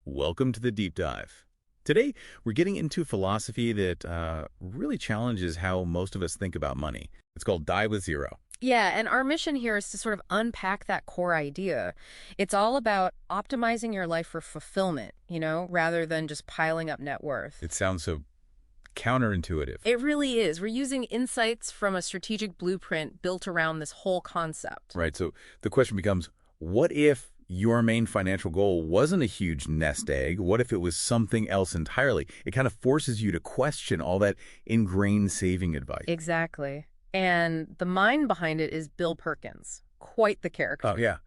Welcome to the Deep Dive. Today, we're getting into philosophy that really challenges how most of us think about money. It's called Die with Zero. Yeah, and our mission here is to sort of unpack that core idea. It's all about optimizing your life for fulfillment, rather than just piling up net worth. It sounds so counterintuitive. It really is. We're using insights from a strategic blueprint built around this whole concept. Right, so the question becomes, what if your main financial goal wasn't a huge nest egg? What if it was something else entirely? It kind of forces you to question all that ingrained saving advice. Exactly. And the mind behind it is Bill Perkins. Quite the character. Oh, yeah.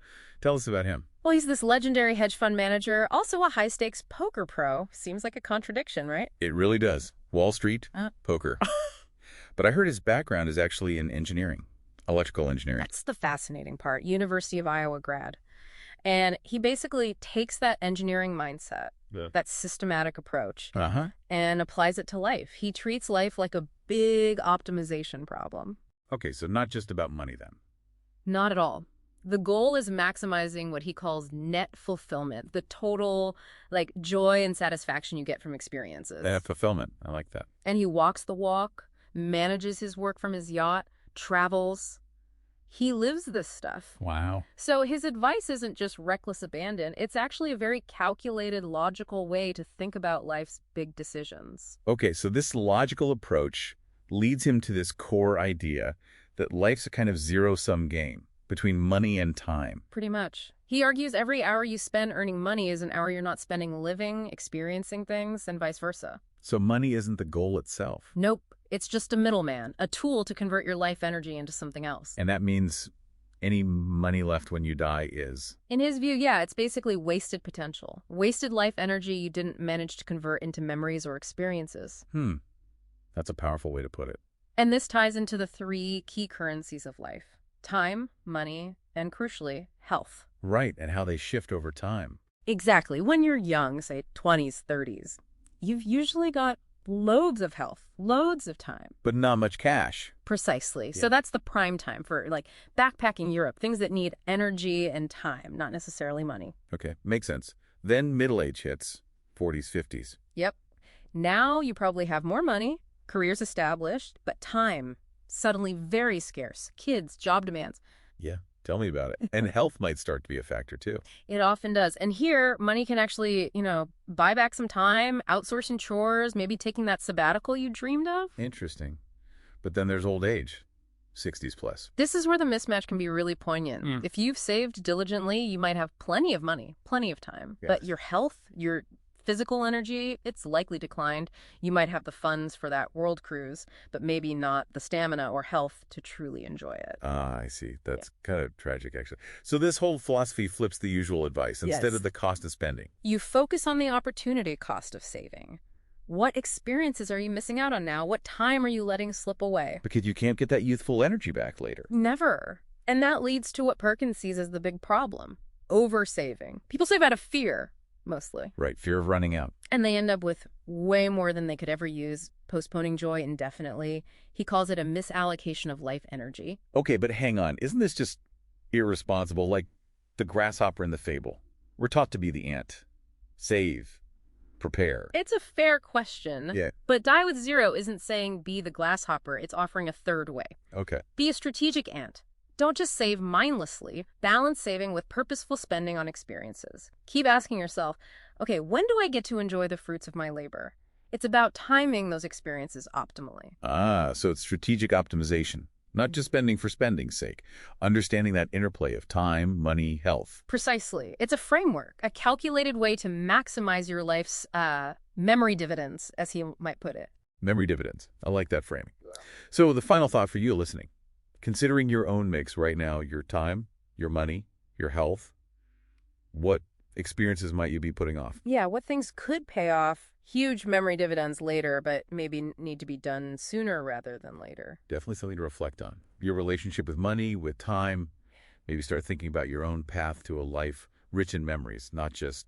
Tell us about him. Well, he's this legendary hedge fund manager, also a high-stakes poker pro. Seems like a contradiction, right? It really does. Wall Street, poker. But I heard his background is actually in engineering, electrical engineering. That's the fascinating part. University of Iowa grad. And he basically takes that engineering mindset, that systematic approach, and applies it to life. He treats life like a big optimization problem. Okay, so not just about money then. Not at all. The goal is maximizing what he calls net fulfillment, the total joy and satisfaction you get from experiences. Fulfillment. I like that. And he walks the walk, manages his work from his yacht, travels. He lives this stuff. Wow. So his advice isn't just reckless abandon. It's actually a very calculated, logical way to think about life's big decisions. Okay, so this logical approach leads him to this core idea that life's a kind of zero-sum game between money and time. Pretty much. He argues every hour you spend earning money is an hour you're not spending living, experiencing things, and vice versa. So money isn't the goal itself. Nope. It's just a middleman, a tool to convert your life energy into something else. And that means any money left when you die is? In his view, yeah, it's basically wasted potential. Wasted life energy you didn't manage to convert into memories or experiences. That's a powerful way to put it. And this ties into the three key currencies of life: time, money, and crucially, health. Right, and how they shift over time. Exactly. When you're young, say 20s, 30s, you've usually got loads of health, loads of time. But not much cash. Precisely. Yeah. So that's the prime time for backpacking Europe, things that need energy and time, not necessarily money. Okay, makes sense. Then middle age hits, 40s, 50s. Yep. Now you probably have more money, careers established, but time suddenly very scarce. Kids, job demands. Yeah, tell me about it. And health might start to be a factor too. It often does. And here, money can actually, buy back some time, outsourcing chores, maybe taking that sabbatical you dreamed of. Interesting. But then there's old age, 60s plus. This is where the mismatch can be really poignant. If you've saved diligently, you might have plenty of money, plenty of time. Yes. But your health, your physical energy, it's likely declined. You might have the funds for that world cruise, but maybe not the stamina or health to truly enjoy it. I see. That's kind of tragic, actually. So this whole philosophy flips the usual advice. Instead of the cost of spending, You focus on the opportunity cost of saving. What experiences are you missing out on now? What time are you letting slip away? because you can't get that youthful energy back later. Never. And that leads to what Perkins sees as the big problem: oversaving. People save out of fear, mostly. Right, fear of running out. And they end up with way more than they could ever use, postponing joy indefinitely. He calls it a misallocation of life energy. Okay, but hang on. Isn't this just irresponsible, like the grasshopper in the fable? We're taught to be the ant. Save. Prepare. It's a fair question. Yeah. But Die with Zero isn't saying be the grasshopper. It's offering a third way. Okay. Be a strategic ant. Don't just save mindlessly. Balance saving with purposeful spending on experiences. Keep asking yourself, okay, when do I get to enjoy the fruits of my labor? It's about timing those experiences optimally. So it's strategic optimization, not just spending for spending's sake. Understanding that interplay of time, money, health. Precisely. It's a framework, a calculated way to maximize your life's memory dividends, as he might put it. Memory dividends. I like that framing. So the final thought for you listening. Considering your own mix right now, your time, your money, your health, what experiences might you be putting off? Yeah, what things could pay off huge memory dividends later, but maybe need to be done sooner rather than later. Definitely something to reflect on. Your relationship with money, with time. Maybe start thinking about your own path to a life rich in memories, not just,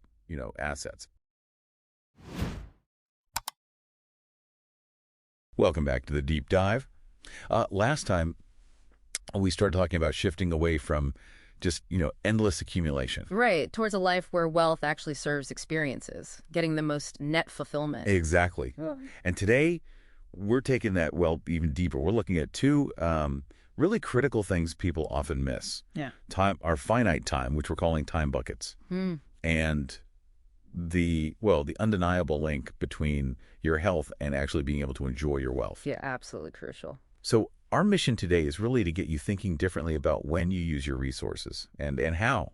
assets. Welcome back to the Deep Dive. Last time, we started talking about shifting away from just, endless accumulation. Right, towards a life where wealth actually serves experiences, getting the most net fulfillment. Exactly. And today, we're taking that, even deeper. We're looking at two really critical things people often miss. Yeah. Our finite time, which we're calling time buckets, and the undeniable link between your health and actually being able to enjoy your wealth. Yeah, absolutely crucial. So our mission today is really to get you thinking differently about when you use your resources and how.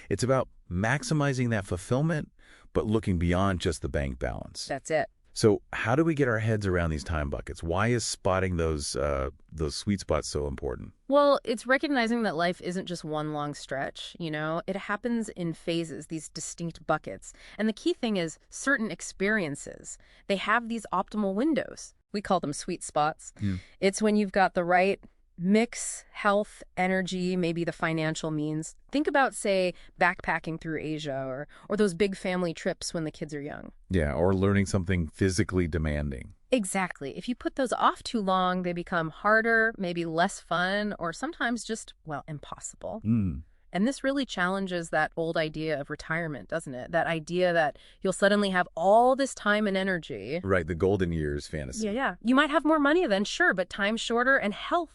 It's about maximizing that fulfillment, but looking beyond just the bank balance. That's it. So how do we get our heads around these time buckets? Why is spotting those sweet spots so important? Well, it's recognizing that life isn't just one long stretch, It happens in phases, these distinct buckets. And the key thing is certain experiences. They have these optimal windows. We call them sweet spots. It's when you've got the right mix, health, energy, maybe the financial means. Think about, say, backpacking through Asia or those big family trips when the kids are young. Yeah, or learning something physically demanding. Exactly. If you put those off too long, they become harder, maybe less fun, or sometimes just, impossible. And this really challenges that old idea of retirement, doesn't it? That idea that you'll suddenly have all this time and energy. Right, the golden years fantasy. Yeah. You might have more money then, sure, but time's shorter, and health.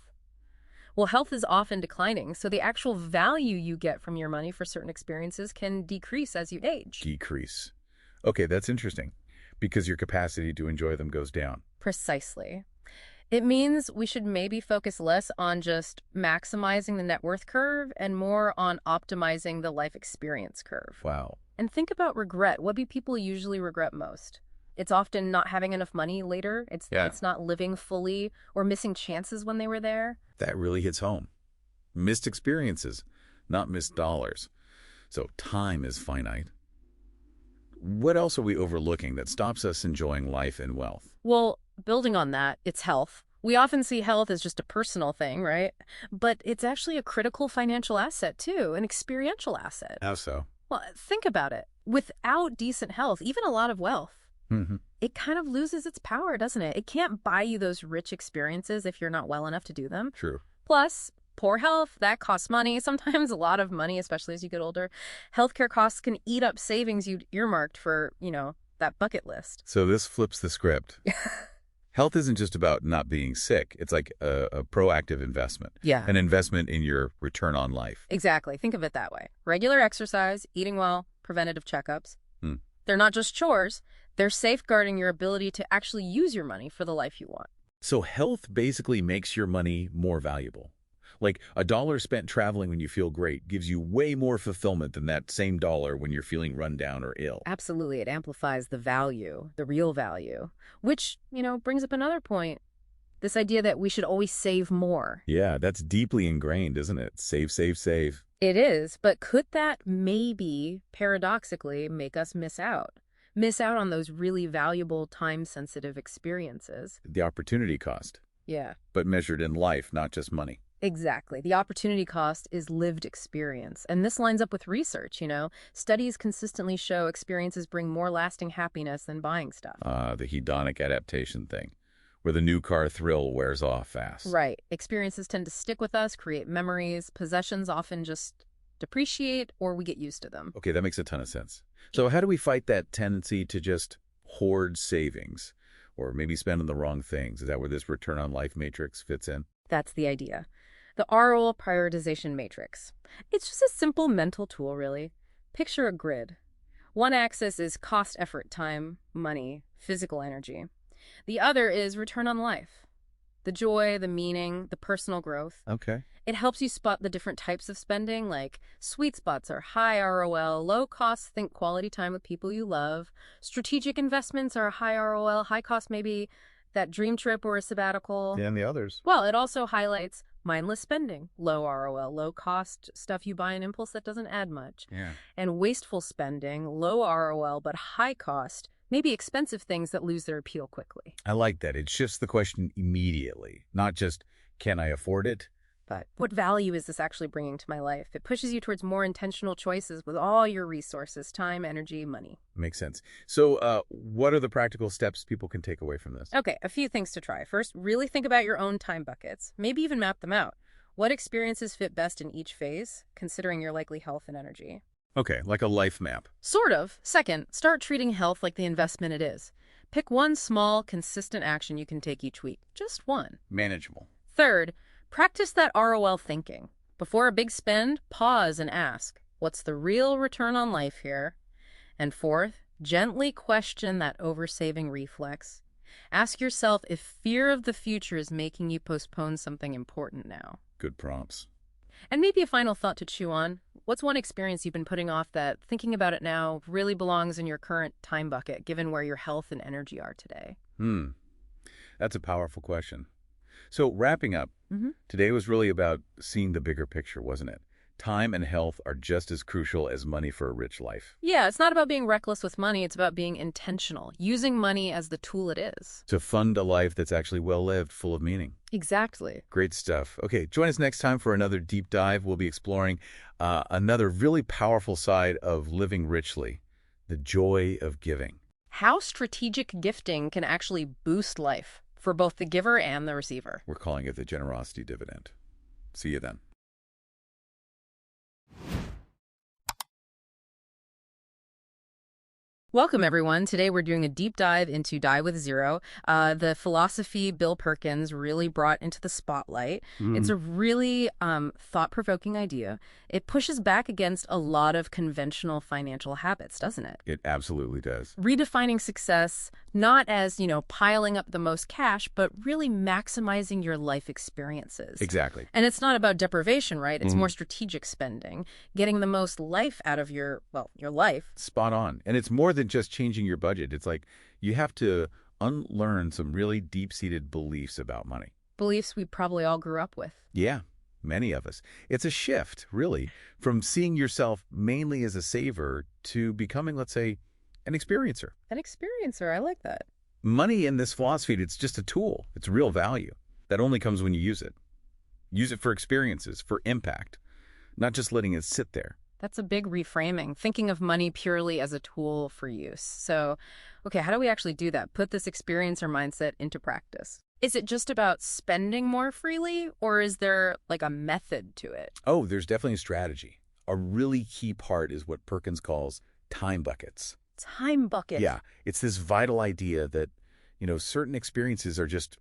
Well, health is often declining, so the actual value you get from your money for certain experiences can decrease as you age. Decrease. Okay, that's interesting, because your capacity to enjoy them goes down. Precisely. It means we should maybe focus less on just maximizing the net worth curve and more on optimizing the life experience curve. Wow. And think about regret. What do people usually regret most? It's often not having enough money later. It's not living fully or missing chances when they were there. That really hits home. Missed experiences, not missed dollars. So time is finite. What else are we overlooking that stops us enjoying life and wealth? Well, building on that, it's health. We often see health as just a personal thing, right? But it's actually a critical financial asset, too, an experiential asset. How so? Well, think about it. Without decent health, even a lot of wealth, it kind of loses its power, doesn't it? It can't buy you those rich experiences if you're not well enough to do them. True. Plus, poor health, that costs money, sometimes a lot of money, especially as you get older. Healthcare costs can eat up savings you'd earmarked for, that bucket list. So this flips the script. Health isn't just about not being sick. It's like a proactive investment. Yeah. An investment in your return on life. Exactly. Think of it that way. Regular exercise, eating well, preventative checkups. They're not just chores. They're safeguarding your ability to actually use your money for the life you want. So health basically makes your money more valuable. Like $1 spent traveling when you feel great gives you way more fulfillment than that same dollar when you're feeling run down or ill. Absolutely. It amplifies the value, the real value, which, brings up another point. This idea that we should always save more. Yeah, that's deeply ingrained, isn't it? Save, save, save. It is, but could that maybe, paradoxically, make us miss out? Miss out on those really valuable, time-sensitive experiences. The opportunity cost. Yeah. But measured in life, not just money. Exactly. The opportunity cost is lived experience. And this lines up with research, Studies consistently show experiences bring more lasting happiness than buying stuff. The hedonic adaptation thing, where the new car thrill wears off fast. Right. Experiences tend to stick with us, create memories. Possessions often just depreciate or we get used to them. Okay, that makes a ton of sense. So how do we fight that tendency to just hoard savings or maybe spend on the wrong things? Is that where this return on life matrix fits in? That's the idea. The ROL prioritization matrix. It's just a simple mental tool, really. Picture a grid. One axis is cost, effort, time, money, physical energy. The other is return on life. The joy, the meaning, the personal growth. Okay. It helps you spot the different types of spending, like sweet spots are high ROL, low cost, think quality time with people you love. Strategic investments are high ROL, high cost, maybe that dream trip or a sabbatical. Yeah, and the others. Well, it also highlights mindless spending, low ROL, low cost stuff you buy in impulse that doesn't add much. Yeah. And wasteful spending, low ROL, but high cost, maybe expensive things that lose their appeal quickly. I like that. It shifts the question immediately, not just, can I afford it? But what value is this actually bringing to my life? It pushes you towards more intentional choices with all your resources, time, energy, money. Makes sense. So what are the practical steps people can take away from this? Okay, a few things to try. First, really think about your own time buckets. Maybe even map them out. What experiences fit best in each phase, considering your likely health and energy? Okay, like a life map. Sort of. Second, start treating health like the investment it is. Pick one small, consistent action you can take each week. Just one. Manageable. Third, practice that ROL thinking. Before a big spend, pause and ask, what's the real return on life here? And fourth, gently question that oversaving reflex. Ask yourself if fear of the future is making you postpone something important now. Good prompts. And maybe a final thought to chew on. What's one experience you've been putting off that, thinking about it now, really belongs in your current time bucket, given where your health and energy are today? That's a powerful question. So wrapping up, today was really about seeing the bigger picture, wasn't it? Time and health are just as crucial as money for a rich life. Yeah, it's not about being reckless with money. It's about being intentional, using money as the tool it is. To fund a life that's actually well-lived, full of meaning. Exactly. Great stuff. Okay, join us next time for another deep dive. We'll be exploring another really powerful side of living richly, the joy of giving. How strategic gifting can actually boost life for both the giver and the receiver. We're calling it the generosity dividend. See you then. Welcome, everyone. Today we're doing a deep dive into Die with Zero, the philosophy Bill Perkins really brought into the spotlight. It's a really thought-provoking idea. It pushes back against a lot of conventional financial habits, doesn't it? It absolutely does. Redefining success, not as, piling up the most cash, but really maximizing your life experiences. Exactly. And it's not about deprivation, right? It's more strategic spending, getting the most life out of your life. Spot on. And it's more than just changing your budget. It's like you have to unlearn some really deep-seated beliefs about money. Beliefs we probably all grew up with. Yeah, many of us. It's a shift, really, from seeing yourself mainly as a saver to becoming, let's say, an experiencer. An experiencer, I like that. Money in this philosophy, it's just a tool. It's real value. That only comes when you use it. Use it for experiences, for impact, not just letting it sit there. That's a big reframing, thinking of money purely as a tool for use. So, okay, how do we actually do that? Put this experiencer mindset into practice. Is it just about spending more freely, or is there like a method to it? Oh, there's definitely a strategy. A really key part is what Perkins calls time buckets. Time buckets? Yeah, it's this vital idea that, certain experiences are just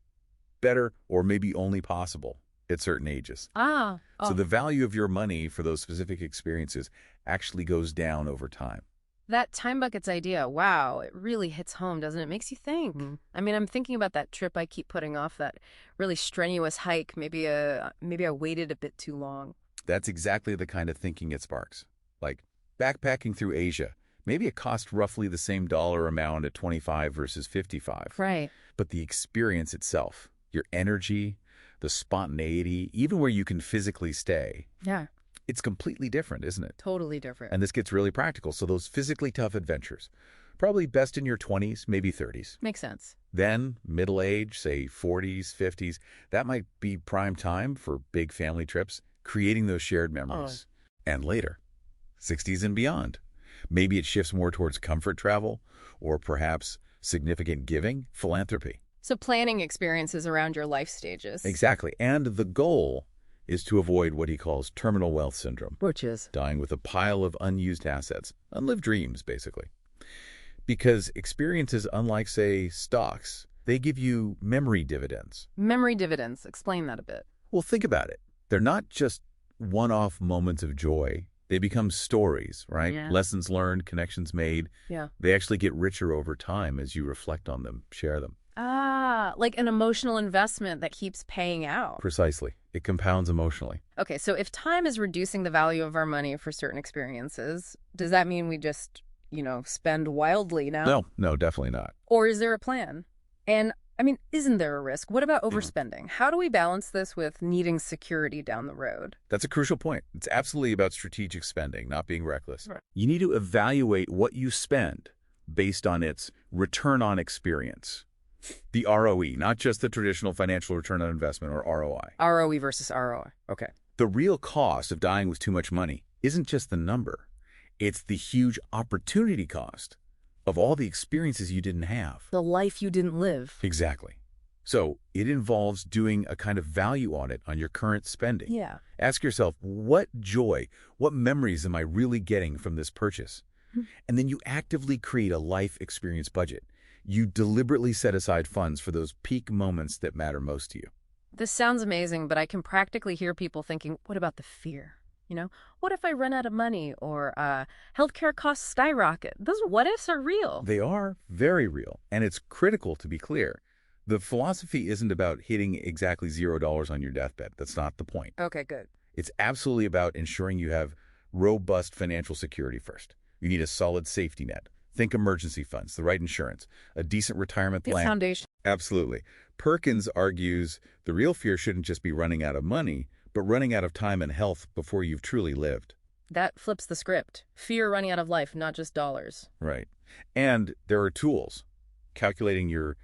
better or maybe only possible at certain ages. So the value of your money for those specific experiences actually goes down over time. That time buckets idea, wow, it really hits home, doesn't it? Makes you think. I mean, I'm thinking about that trip I keep putting off, that really strenuous hike. Maybe I waited a bit too long. That's exactly the kind of thinking it sparks. Like backpacking through Asia. Maybe it cost roughly the same dollar amount at 25 versus 55. Right. But the experience itself, your energy, the spontaneity, even where you can physically stay. Yeah. It's completely different, isn't it? Totally different. And this gets really practical. So those physically tough adventures, probably best in your 20s, maybe 30s. Makes sense. Then middle age, say 40s, 50s, that might be prime time for big family trips, creating those shared memories. And later, 60s and beyond. Maybe it shifts more towards comfort travel or perhaps significant giving, philanthropy. So planning experiences around your life stages. Exactly. And the goal is to avoid what he calls terminal wealth syndrome. Which is? Dying with a pile of unused assets, unlived dreams, basically. Because experiences, unlike, say, stocks, they give you memory dividends. Memory dividends. Explain that a bit. Well, think about it. They're not just one-off moments of joy. They become stories, right? Yeah. Lessons learned, connections made. Yeah. They actually get richer over time as you reflect on them, share them. Like an emotional investment that keeps paying out. Precisely. It compounds emotionally. Okay, so if time is reducing the value of our money for certain experiences, does that mean we just, spend wildly now? No, definitely not. Or is there a plan? And, isn't there a risk? What about overspending? How do we balance this with needing security down the road? That's a crucial point. It's absolutely about strategic spending, not being reckless. Right. You need to evaluate what you spend based on its return on experience. The ROE, not just the traditional financial return on investment, or ROI. ROE versus ROI. Okay. The real cost of dying with too much money isn't just the number. It's the huge opportunity cost of all the experiences you didn't have. The life you didn't live. Exactly. So it involves doing a kind of value audit on your current spending. Yeah. Ask yourself, what joy, what memories am I really getting from this purchase? And then you actively create a life experience budget. You deliberately set aside funds for those peak moments that matter most to you. This sounds amazing, but I can practically hear people thinking, what about the fear? What if I run out of money or healthcare costs skyrocket? Those what ifs are real. They are very real, and it's critical to be clear. The philosophy isn't about hitting exactly $0 on your deathbed. That's not the point. Okay, good. It's absolutely about ensuring you have robust financial security first. You need a solid safety net. Think emergency funds, the right insurance, a decent retirement plan. Foundation. Absolutely. Perkins argues the real fear shouldn't just be running out of money, but running out of time and health before you've truly lived. That flips the script. Fear running out of life, not just dollars. Right. And there are tools. Calculating your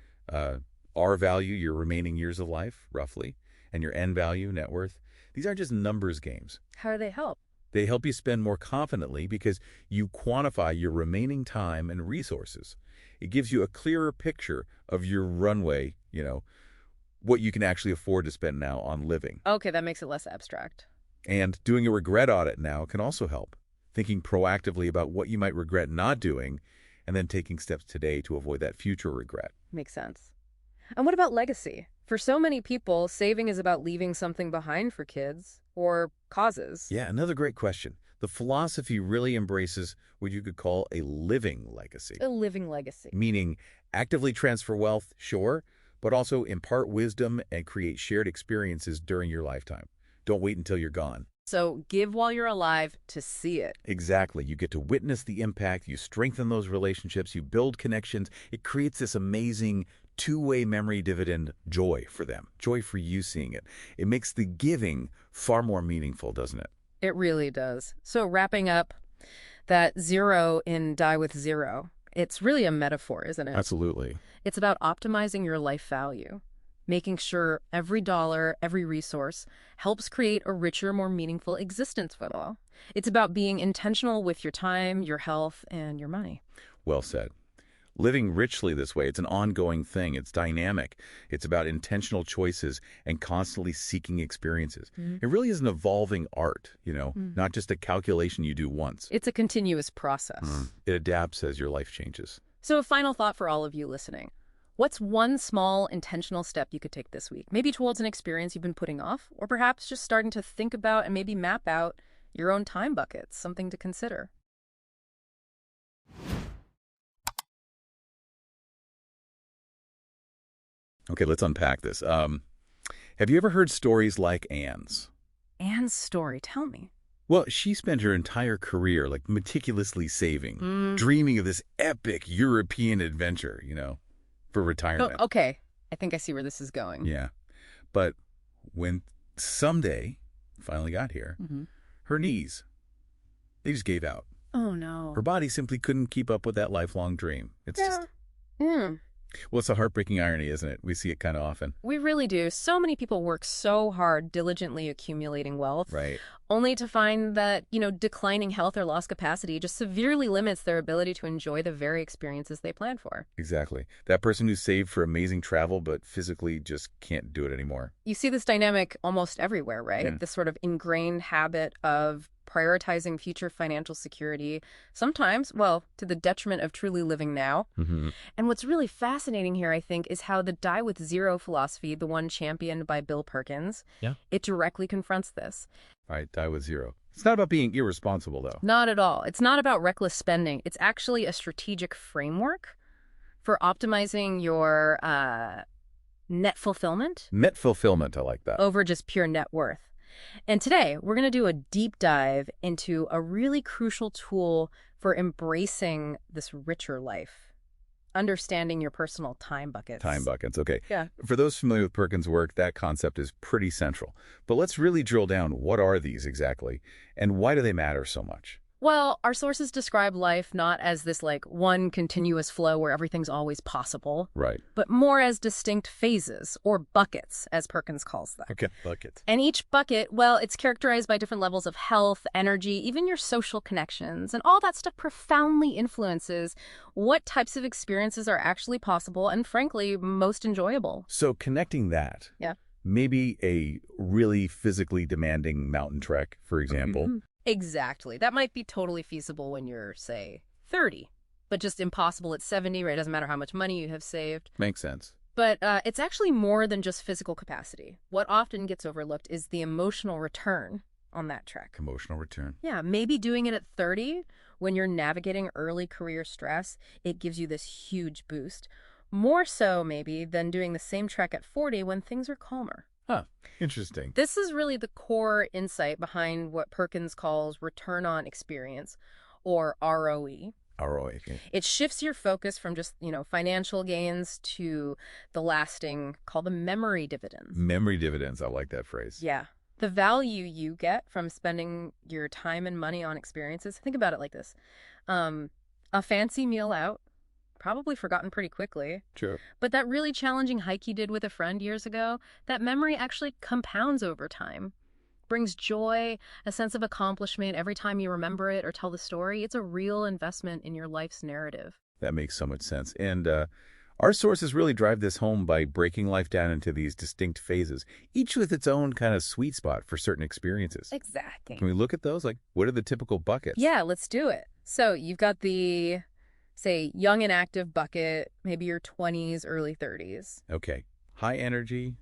R value, your remaining years of life, roughly, and your N value, net worth. These aren't just numbers games. How do they help? They help you spend more confidently because you quantify your remaining time and resources. It gives you a clearer picture of your runway, what you can actually afford to spend now on living. Okay, that makes it less abstract. And doing a regret audit now can also help. Thinking proactively about what you might regret not doing and then taking steps today to avoid that future regret. Makes sense. And what about legacy? For so many people, saving is about leaving something behind for kids or causes. Yeah, another great question. The philosophy really embraces what you could call a living legacy. A living legacy. Meaning actively transfer wealth, sure, but also impart wisdom and create shared experiences during your lifetime. Don't wait until you're gone. So give while you're alive to see it. Exactly. You get to witness the impact. You strengthen those relationships. You build connections. It creates this amazing two-way memory dividend joy for them. Joy for you seeing it. It makes the giving far more meaningful, doesn't it? It really does. So wrapping up that zero in Die with Zero, it's really a metaphor, isn't it? Absolutely. It's about optimizing your life value, making sure every dollar, every resource helps create a richer, more meaningful existence for all. It's about being intentional with your time, your health, and your money. Well said. Living richly this way, it's an ongoing thing. It's dynamic. It's about intentional choices and constantly seeking experiences. It really is an evolving art, not just a calculation you do once. It's a continuous process. It adapts as your life changes. So a final thought for all of you listening. What's one small intentional step you could take this week? Maybe towards an experience you've been putting off, or perhaps just starting to think about and maybe map out your own time buckets, something to consider. Okay, let's unpack this. Have you ever heard stories like Anne's? Anne's story, tell me. Well, she spent her entire career meticulously saving, dreaming of this epic European adventure, for retirement. Oh, okay, I think I see where this is going. Yeah, but when someday finally got here, her knees, they just gave out. Oh, no. Her body simply couldn't keep up with that lifelong dream. It's just... Well, it's a heartbreaking irony, isn't it? We see it kind of often. We really do. So many people work so hard, diligently accumulating wealth, right, only to find that, declining health or lost capacity just severely limits their ability to enjoy the very experiences they planned for. Exactly. That person who saved for amazing travel but physically just can't do it anymore. You see this dynamic almost everywhere, right? Yeah. This sort of ingrained habit of prioritizing future financial security, sometimes, to the detriment of truly living now. And what's really fascinating here, I think, is how the Die with Zero philosophy, the one championed by Bill Perkins, it directly confronts this. All right, Die with Zero. It's not about being irresponsible, though. Not at all. It's not about reckless spending. It's actually a strategic framework for optimizing your net fulfillment. Net fulfillment, I like that. Over just pure net worth. And today, we're going to do a deep dive into a really crucial tool for embracing this richer life, understanding your personal time buckets. Time buckets, okay. Yeah. For those familiar with Perkins' work, that concept is pretty central. But let's really drill down. What are these exactly, and why do they matter so much? Well, our sources describe life not as this like one continuous flow where everything's always possible, Right. but more as distinct phases or buckets, as Perkins calls them. Okay, bucket. And each bucket, well, it's characterized by different levels of health, energy, even your social connections, and all that stuff profoundly influences what types of experiences are actually possible and, frankly, most enjoyable. So connecting that, Yeah. maybe a really physically demanding mountain trek, for example. Mm-hmm. Exactly. That might be totally feasible when you're, say, 30, but just impossible at 70, right? It doesn't matter how much money you have saved. Makes sense. But it's actually more than just physical capacity. What often gets overlooked is the emotional return on that trek. Emotional return. Yeah, maybe doing it at 30 when you're navigating early career stress, it gives you this huge boost. More so, maybe, than doing the same trek at 40 when things are calmer. Huh. Interesting. This is really the core insight behind what Perkins calls return on experience, or ROE. ROE. Okay. It shifts your focus from just, financial gains to the lasting, called the memory dividends. Memory dividends. I like that phrase. Yeah. The value you get from spending your time and money on experiences. Think about it like this. A fancy meal out, probably forgotten pretty quickly. Sure. But that really challenging hike you did with a friend years ago, that memory actually compounds over time. Brings joy, a sense of accomplishment every time you remember it or tell the story. It's a real investment in your life's narrative. That makes so much sense. And our sources really drive this home by breaking life down into these distinct phases, each with its own kind of sweet spot for certain experiences. Exactly. Can we look at those? Like, what are the typical buckets? Yeah, let's do it. So you've got the, say, young and active bucket, maybe your 20s, early 30s. Okay. High energy,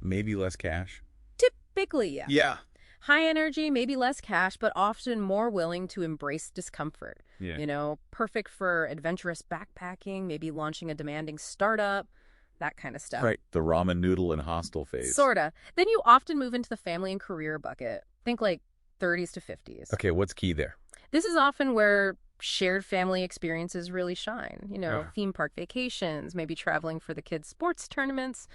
maybe less cash. Typically, yeah. Yeah. High energy, maybe less cash, but often more willing to embrace discomfort. Yeah. Perfect for adventurous backpacking, maybe launching a demanding startup, that kind of stuff. Right. The ramen noodle and hostel phase. Sorta. Then you often move into the family and career bucket. Think like 30s to 50s. Okay, what's key there? This is often where shared family experiences really shine. Theme park vacations, maybe traveling for the kids' sports tournaments,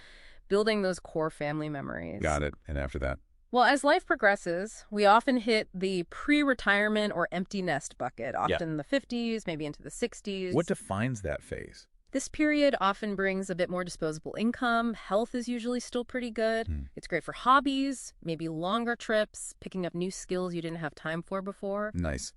building those core family memories. Got it. And after that? Well, as life progresses, we often hit the pre-retirement or empty nest bucket, often in the 50s, maybe into the 60s. What defines that phase? This period often brings a bit more disposable income. Health is usually still pretty good. It's great for hobbies, maybe longer trips, picking up new skills you didn't have time for before. Nice.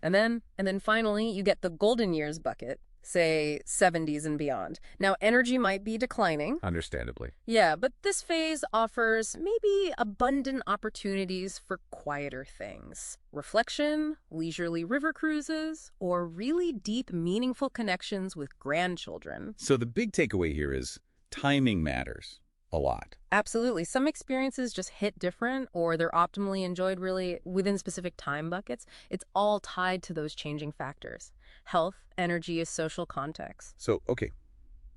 And then finally, you get the golden years bucket, say 70s and beyond. Now, energy might be declining. Understandably. Yeah, but this phase offers maybe abundant opportunities for quieter things. Reflection, leisurely river cruises, or really deep, meaningful connections with grandchildren. So the big takeaway here is timing matters a lot. Absolutely. Some experiences just hit different, or they're optimally enjoyed really within specific time buckets. It's all tied to those changing factors. Health, energy, social context. So, okay,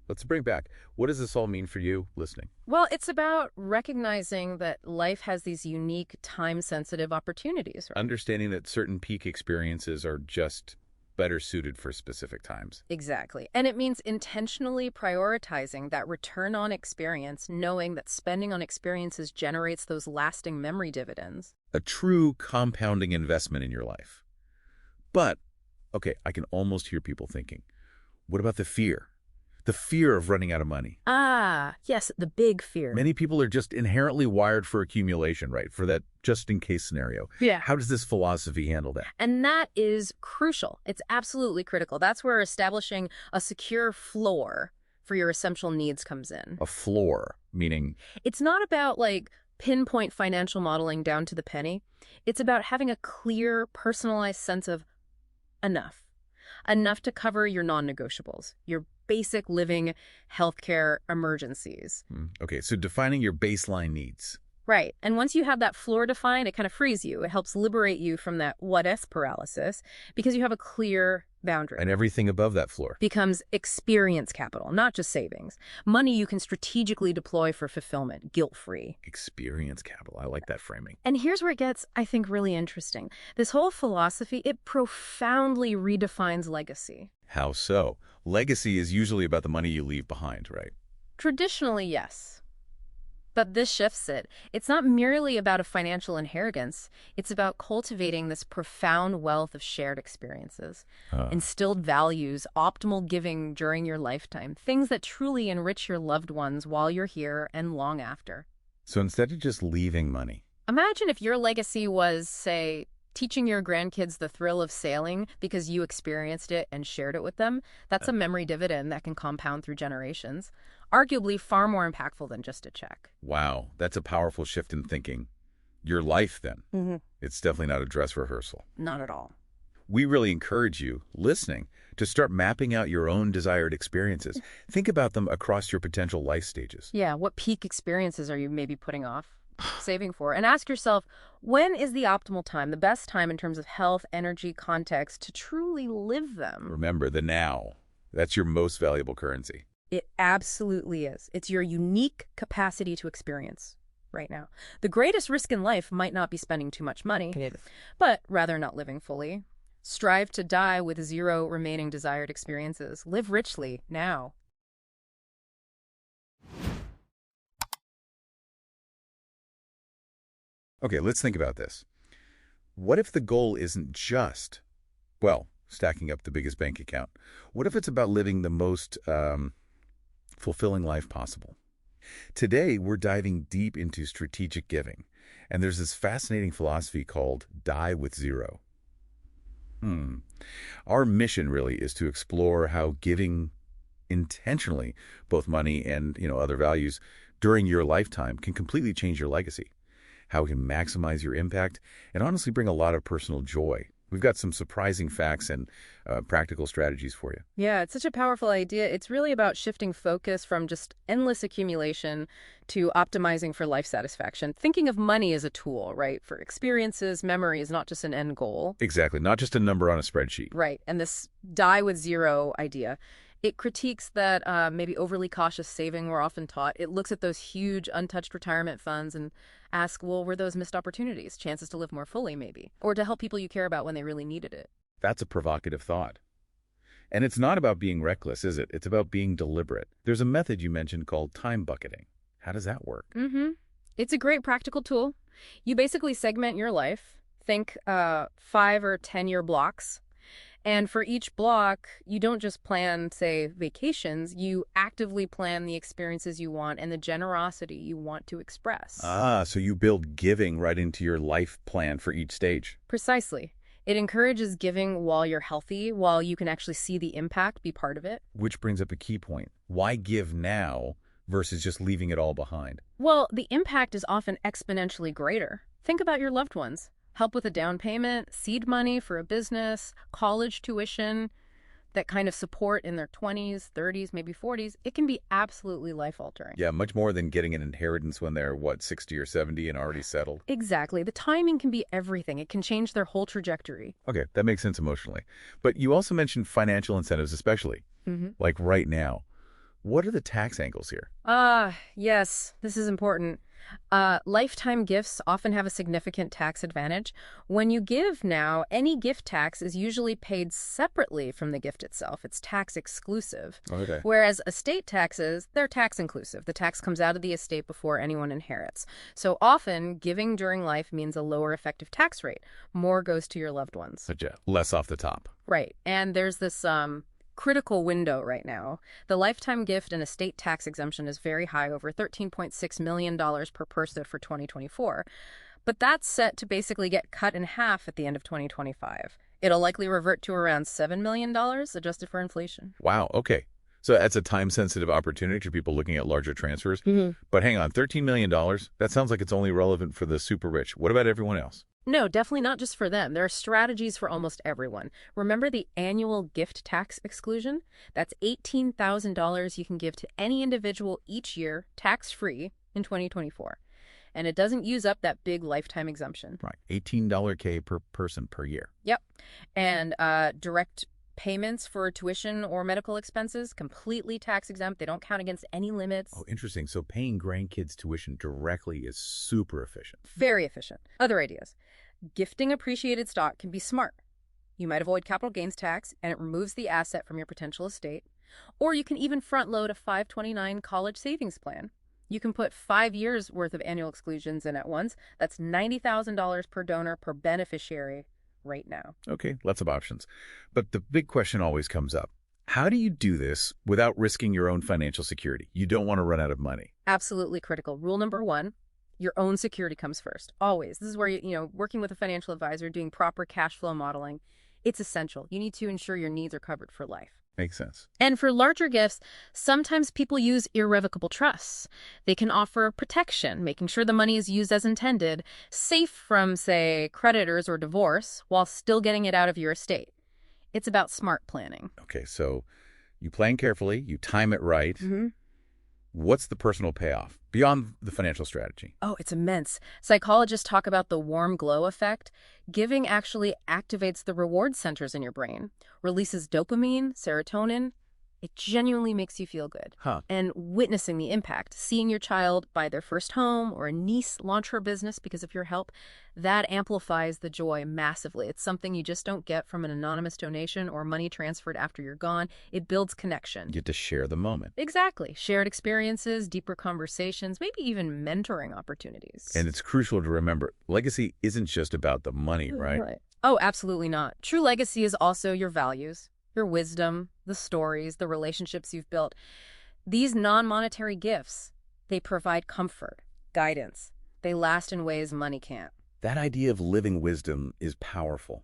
let's bring back. What does this all mean for you listening? Well, it's about recognizing that life has these unique, time-sensitive opportunities. Right? Understanding that certain peak experiences are just better suited for specific times. Exactly. And it means intentionally prioritizing that return on experience, knowing that spending on experiences generates those lasting memory dividends. A true compounding investment in your life. But, okay, I can almost hear people thinking, what about the fear? The fear of running out of money. Ah, yes, the big fear. Many people are just inherently wired for accumulation, right? For that just-in-case scenario. Yeah. How does this philosophy handle that? And that is crucial. It's absolutely critical. That's where establishing a secure floor for your essential needs comes in. A floor, meaning? It's not about, pinpoint financial modeling down to the penny. It's about having a clear, personalized sense of enough. Enough to cover your non-negotiables, your basic living healthcare emergencies. Okay, so defining your baseline needs. Right. And once you have that floor defined, it kind of frees you. It helps liberate you from that what-if paralysis because you have a clear boundary. And everything above that floor becomes experience capital, not just savings. Money you can strategically deploy for fulfillment, guilt-free. Experience capital. I like that framing. And here's where it gets, I think, really interesting. This whole philosophy, it profoundly redefines legacy. How so? Legacy is usually about the money you leave behind, right? Traditionally, yes. But this shifts it. It's not merely about a financial inheritance. It's about cultivating this profound wealth of shared experiences, instilled values, optimal giving during your lifetime, things that truly enrich your loved ones while you're here and long after. So instead of just leaving money. Imagine if your legacy was, say, teaching your grandkids the thrill of sailing because you experienced it and shared it with them. That's a memory dividend that can compound through generations. Arguably far more impactful than just a check. Wow, that's a powerful shift in thinking. Your life, then. Mm-hmm. It's definitely not a dress rehearsal. Not at all. We really encourage you, listening, to start mapping out your own desired experiences. Think about them across your potential life stages. Yeah, what peak experiences are you maybe putting off, saving for? And ask yourself, when is the optimal time, the best time in terms of health, energy, context, to truly live them? Remember, the now. That's your most valuable currency. It absolutely is. It's your unique capacity to experience right now. The greatest risk in life might not be spending too much money, but rather not living fully. Strive to die with 0 remaining desired experiences. Live richly now. Okay, let's think about this. What if the goal isn't just, well, stacking up the biggest bank account? What if it's about living the most fulfilling life possible? Today, we're diving deep into strategic giving, and there's this fascinating philosophy called die with 0. Our mission really is to explore how giving intentionally, both money and other values, during your lifetime can completely change your legacy, how it can maximize your impact, and honestly bring a lot of personal joy. We've got some surprising facts and practical strategies for you. Yeah, it's such a powerful idea. It's really about shifting focus from just endless accumulation to optimizing for life satisfaction. Thinking of money as a tool, right? For experiences, memories, not just an end goal. Exactly. Not just a number on a spreadsheet. Right. And this die with 0 idea, it critiques that maybe overly cautious saving we're often taught. It looks at those huge untouched retirement funds and asks, well, were those missed opportunities, chances to live more fully maybe, or to help people you care about when they really needed it? That's a provocative thought. And it's not about being reckless, is it? It's about being deliberate. There's a method you mentioned called time bucketing. How does that work? It's a great practical tool. You basically segment your life. Think 5 or 10-year blocks. And for each block, you don't just plan, say, vacations. You actively plan the experiences you want and the generosity you want to express. So you build giving right into your life plan for each stage. Precisely. It encourages giving while you're healthy, while you can actually see the impact, be part of it. Which brings up a key point. Why give now versus just leaving it all behind? Well, the impact is often exponentially greater. Think about your loved ones. Help with a down payment, seed money for a business, college tuition, that kind of support in their 20s, 30s, maybe 40s. It can be absolutely life-altering. Yeah, much more than getting an inheritance when they're, 60 or 70 and already settled? Exactly. The timing can be everything. It can change their whole trajectory. Okay, that makes sense emotionally. But you also mentioned financial incentives especially, like right now. What are the tax angles here? Yes, this is important. Lifetime gifts often have a significant tax advantage. When you give now, any gift tax is usually paid separately from the gift itself. It's tax exclusive. Okay. Whereas estate taxes, they're tax inclusive. The tax comes out of the estate before anyone inherits. So often, giving during life means a lower effective tax rate. More goes to your loved ones. Less off the top. Right. And there's this critical window right now. The lifetime gift and estate tax exemption is very high, over $13.6 million per person for 2024. But that's set to basically get cut in half at the end of 2025. It'll likely revert to around $7 million adjusted for inflation. Wow, okay. So that's a time-sensitive opportunity for people looking at larger transfers. But hang on, $13 million? That sounds like it's only relevant for the super rich. What about everyone else? No, definitely not just for them. There are strategies for almost everyone. Remember the annual gift tax exclusion? That's $18,000 you can give to any individual each year, tax-free, in 2024. And it doesn't use up that big lifetime exemption. Right, $18K per person per year. Yep. And direct payments for tuition or medical expenses, completely tax-exempt. They don't count against any limits. Oh, interesting. So paying grandkids tuition directly is super efficient. Very efficient. Other ideas. Gifting appreciated stock can be smart. You might avoid capital gains tax, and it removes the asset from your potential estate. Or you can even front-load a 529 college savings plan. You can put 5 years worth of annual exclusions in at once. That's $90,000 per donor per beneficiary right now. Okay, lots of options. But the big question always comes up. How do you do this without risking your own financial security? You don't want to run out of money. Absolutely critical. Rule number 1, your own security comes first. Always. This is where, working with a financial advisor, doing proper cash flow modeling, it's essential. You need to ensure your needs are covered for life. Makes sense. And for larger gifts, sometimes people use irrevocable trusts. They can offer protection, making sure the money is used as intended, safe from, say, creditors or divorce, while still getting it out of your estate. It's about smart planning. Okay, so you plan carefully, you time it right. What's the personal payoff beyond the financial strategy? Oh, it's immense. Psychologists talk about the warm glow effect. Giving actually activates the reward centers in your brain, releases dopamine, serotonin. It genuinely makes you feel good. And witnessing the impact, seeing your child buy their first home or a niece launch her business because of your help, that amplifies the joy massively. It's something you just don't get from an anonymous donation or money transferred after you're gone. It builds connection. You get to share the moment. Exactly. Shared experiences, deeper conversations, maybe even mentoring opportunities. And it's crucial to remember, legacy isn't just about the money, right? Oh, absolutely not. True legacy is also your values, your wisdom, the stories, the relationships you've built. These non-monetary gifts, they provide comfort, guidance. They last in ways money can't. That idea of living wisdom is powerful.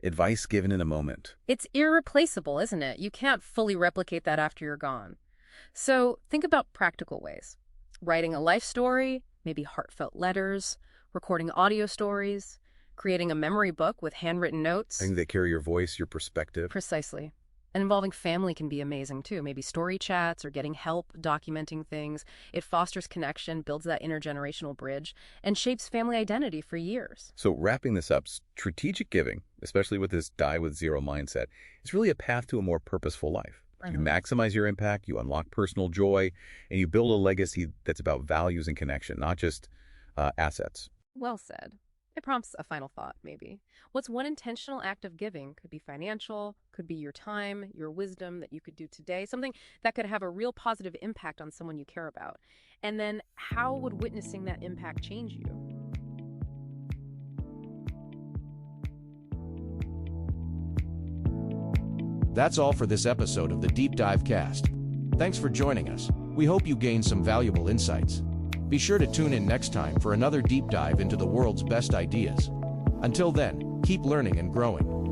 Advice given in a moment. It's irreplaceable, isn't it? You can't fully replicate that after you're gone. So think about practical ways. Writing a life story, maybe heartfelt letters, recording audio stories, creating a memory book with handwritten notes. Things that carry your voice, your perspective. Precisely. And involving family can be amazing too. Maybe story chats or getting help documenting things. It fosters connection, builds that intergenerational bridge, and shapes family identity for years. So wrapping this up, strategic giving, especially with this die with zero mindset, is really a path to a more purposeful life. You maximize your impact, you unlock personal joy, and you build a legacy that's about values and connection, not just assets. Well said. It prompts a final thought, maybe. What's one intentional act of giving? Could be financial, could be your time, your wisdom that you could do today, something that could have a real positive impact on someone you care about. And then how would witnessing that impact change you? That's all for this episode of the Deep Dive Cast. Thanks for joining us. We hope you gained some valuable insights. Be sure to tune in next time for another deep dive into the world's best ideas. Until then, keep learning and growing.